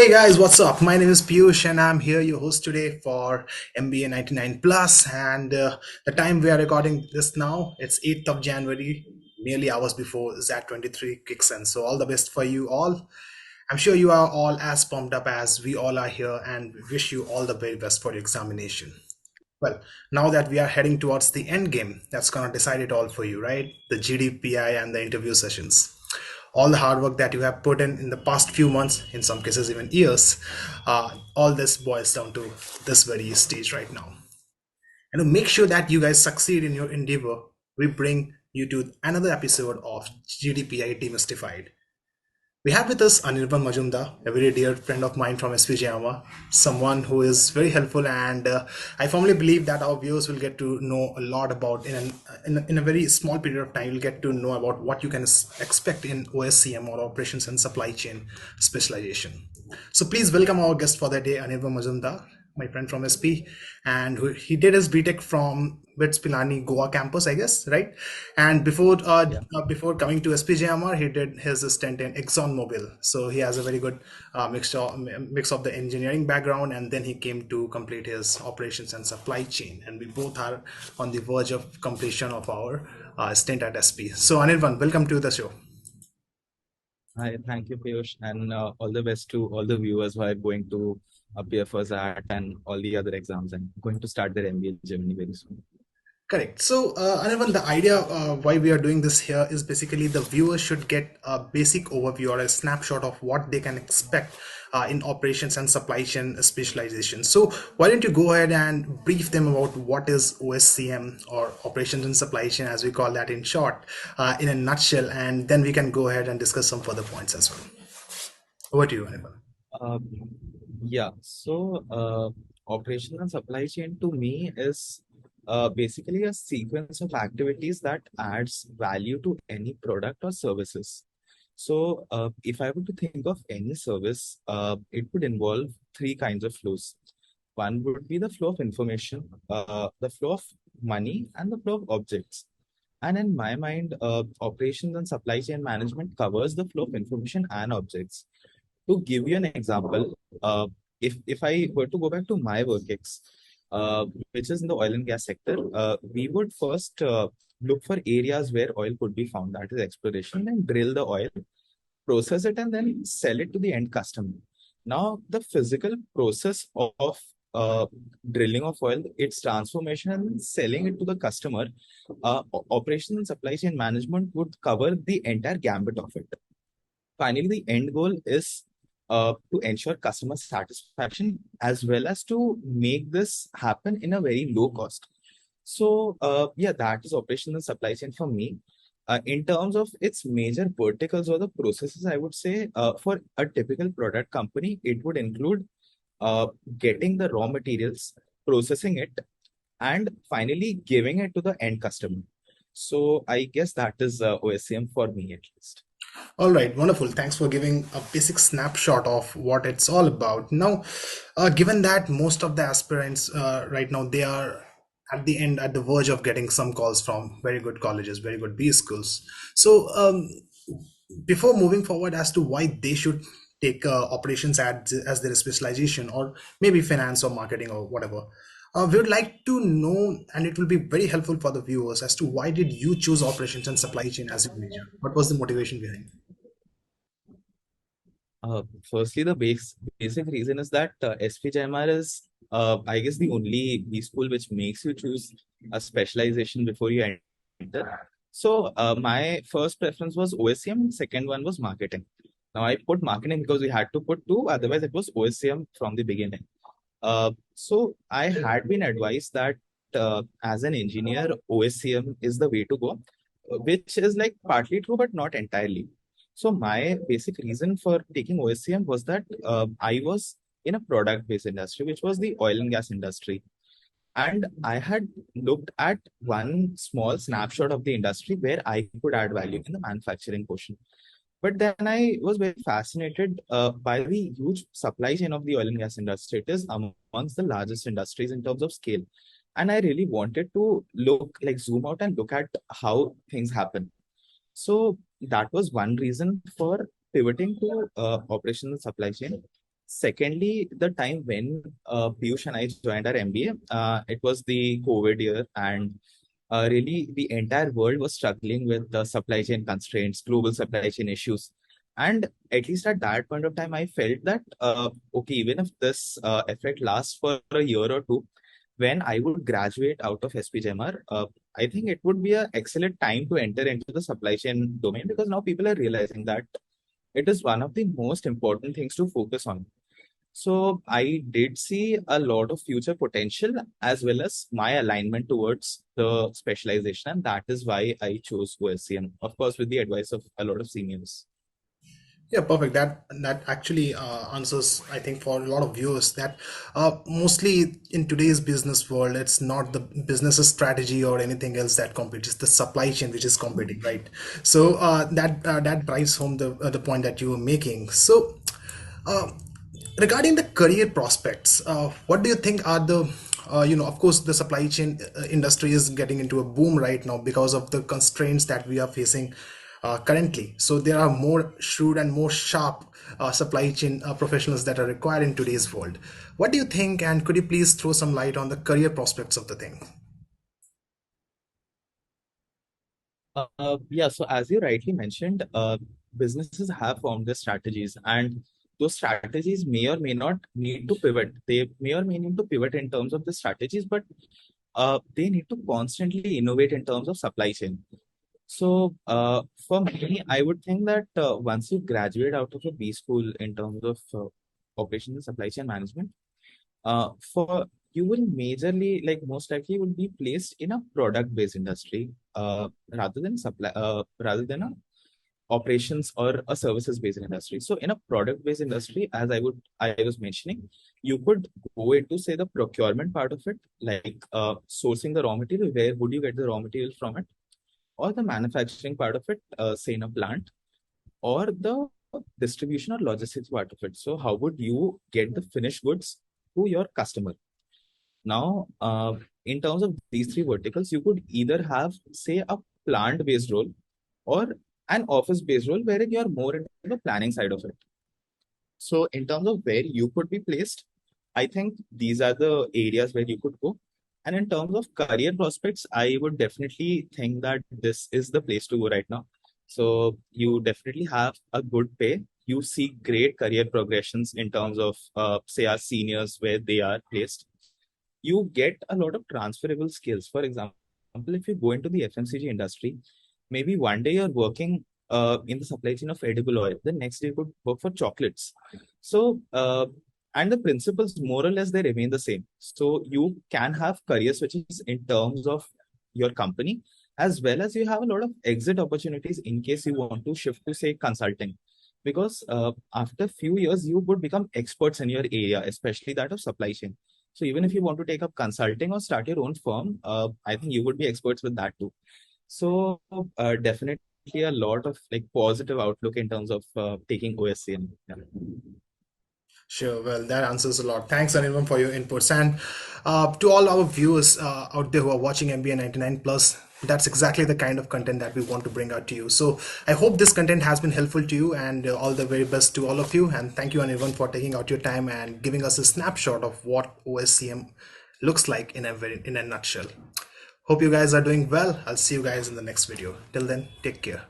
Hey guys, what's up? My name is Piyush and I'm here, your host today for MBA 99 Plus. And the time we are recording this now, it's 8th of January, merely hours before Z23 kicks in. So, all the best for you all. I'm sure you are all as pumped up as we all are here and wish you all the very best for your examination. Well, now that we are heading towards the end game, that's going to decide it all for you, right? The GDPI and the interview sessions. All the hard work that you have put in the past few months, in some cases even years, all this boils down to this very stage right now. And to make sure that you guys succeed in your endeavor, we bring you to another episode of GDPI Demystified. We have with us Anirban Majumdar, a very dear friend of mine from SPJAMA, someone who is very helpful, and I firmly believe that our viewers will get to know a lot about in a very small period of time. You'll get to know about what you can expect in OSCM or Operations and Supply Chain Specialization. So please welcome our guest for the day, Anirban Majumdar, my friend from SP, and he did his BTech from BITS Pilani Goa campus, I guess, right? And Yeah. before coming to SPJMR, he did his stint in ExxonMobil. So he has a very good mix of the engineering background, and then he came to complete his operations and supply chain. And we both are on the verge of completion of our stint at SP. So Anirvan, welcome to the show. Hi, thank you, Piyush, and all the best to all the viewers who are going to appear for that and all the other exams and going to start their MBA journey very soon. Correct. So, Anirban, the idea why we are doing this here is basically the viewers should get a basic overview or a snapshot of what they can expect in operations and supply chain specialization. So, why don't you go ahead and brief them about what is OSCM or operations and supply chain, as we call that in short, in a nutshell, and then we can go ahead and discuss some further points as well. Over to you, Anirban. Um, yeah, so operational and supply chain to me is basically a sequence of activities that adds value to any product or services. So, if I were to think of any service, it would involve three kinds of flows. One would be the flow of information, the flow of money, and the flow of objects. And in my mind, operations and supply chain management covers the flow of information and objects. To give you an example, if I were to go back to my work ex, which is in the oil and gas sector, we would first look for areas where oil could be found, that is exploration, then drill the oil, process it, and then sell it to the end customer. Now, the physical process of drilling of oil, its transformation, and selling it to the customer, operations and supply chain management would cover the entire gambit of it. Finally, the end goal is to ensure customer satisfaction as well as to make this happen in a very low cost. So, yeah, that is operational and supply chain for me. In terms of its major verticals or the processes, I would say for a typical product company, it would include uh, getting the raw materials, processing it, and finally giving it to the end customer. So, I guess that is OSCM for me at least. All right, wonderful. Thanks for giving a basic snapshot of what it's all about. Now, given that most of the aspirants right now they are at the end at the verge of getting some calls from very good colleges, very good B schools. So, before moving forward as to why they should take operations as their specialization, or maybe finance or marketing or whatever, we would like to know, and it will be very helpful for the viewers as to why did you choose operations and supply chain as your major? What was the motivation behind? Firstly, the basic reason is that SPJMR is, I guess, the only B school which makes you choose a specialization before you enter. So, my first preference was OSCM, second one was marketing. Now, I put marketing because we had to put two, otherwise, it was OSCM from the beginning. So, I had been advised that as an engineer, OSCM is the way to go, which is like partly true, but not entirely. So my basic reason for taking OSCM was that I was in a product-based industry, which was the oil and gas industry. And I had looked at one small snapshot of the industry where I could add value in the manufacturing portion. But then I was very fascinated by the huge supply chain of the oil and gas industry. It is amongst the largest industries in terms of scale. And I really wanted to look like zoom out and look at how things happen. So that was one reason for pivoting to operational supply chain. Secondly, the time when Piyush and I joined our MBA, it was the COVID year, and really the entire world was struggling with the supply chain constraints, global supply chain issues. And at least at that point of time, I felt that, okay, even if this effect lasts for a year or two, when I would graduate out of SPGMR, I think it would be an excellent time to enter into the supply chain domain because now people are realizing that it is one of the most important things to focus on. So I did see a lot of future potential as well as my alignment towards the specialization, and that is why I chose OSCM, of course, with the advice of a lot of seniors. Yeah, perfect. That actually answers, I think, for a lot of viewers that mostly in today's business world, it's not the business's strategy or anything else that competes; it's the supply chain which is competing, right? So that drives home the point that you were making. So, uh, regarding the career prospects, what do you think are the of course, the supply chain industry is getting into a boom right now because of the constraints that we are facing currently. So there are more shrewd and more sharp supply chain professionals that are required in today's world. What do you think? And could you please throw some light on the career prospects of the thing? Yeah, so as you rightly mentioned, businesses have formed their strategies, and those strategies may or may not need to pivot. They may or may need to pivot in terms of the strategies, but they need to constantly innovate in terms of supply chain. So, for me, I would think that once you graduate out of a B school in terms of operations and supply chain management, for you will majorly, like most likely, will be placed in a product-based industry rather than a operations or a services-based industry. So, in a product-based industry, as I was mentioning, you could go into say the procurement part of it, like sourcing the raw material. Where would you get the raw material from it? Or the manufacturing part of it, say in a plant, or the distribution or logistics part of it. So, how would you get the finished goods to your customer? Now, in terms of these three verticals, you could either have, say, a plant based role or an office based role wherein you're more into the planning side of it. So, in terms of where you could be placed, I think these are the areas where you could go. And in terms of career prospects, I would definitely think that this is the place to go right now. So, you definitely have a good pay. You see great career progressions in terms of, say, our seniors where they are placed. You get a lot of transferable skills. For example, if you go into the FMCG industry, maybe one day you're working in the supply chain of edible oil, the next day you could work for chocolates. So, and the principles more or less they remain the same. So you can have career switches in terms of your company, as well as you have a lot of exit opportunities in case you want to shift to say consulting. Because after a few years, you would become experts in your area, especially that of supply chain. So even if you want to take up consulting or start your own firm, I think you would be experts with that too. So definitely a lot of like positive outlook in terms of taking OSCN. Yeah. Sure. Well, that answers a lot. Thanks, Anirban, for your inputs. And to all our viewers out there who are watching MBA 99 Plus, that's exactly the kind of content that we want to bring out to you. So I hope this content has been helpful to you, and all the very best to all of you. And thank you, Anirban, for taking out your time and giving us a snapshot of what OSCM looks like in a nutshell. Hope you guys are doing well. I'll see you guys in the next video. Till then, take care.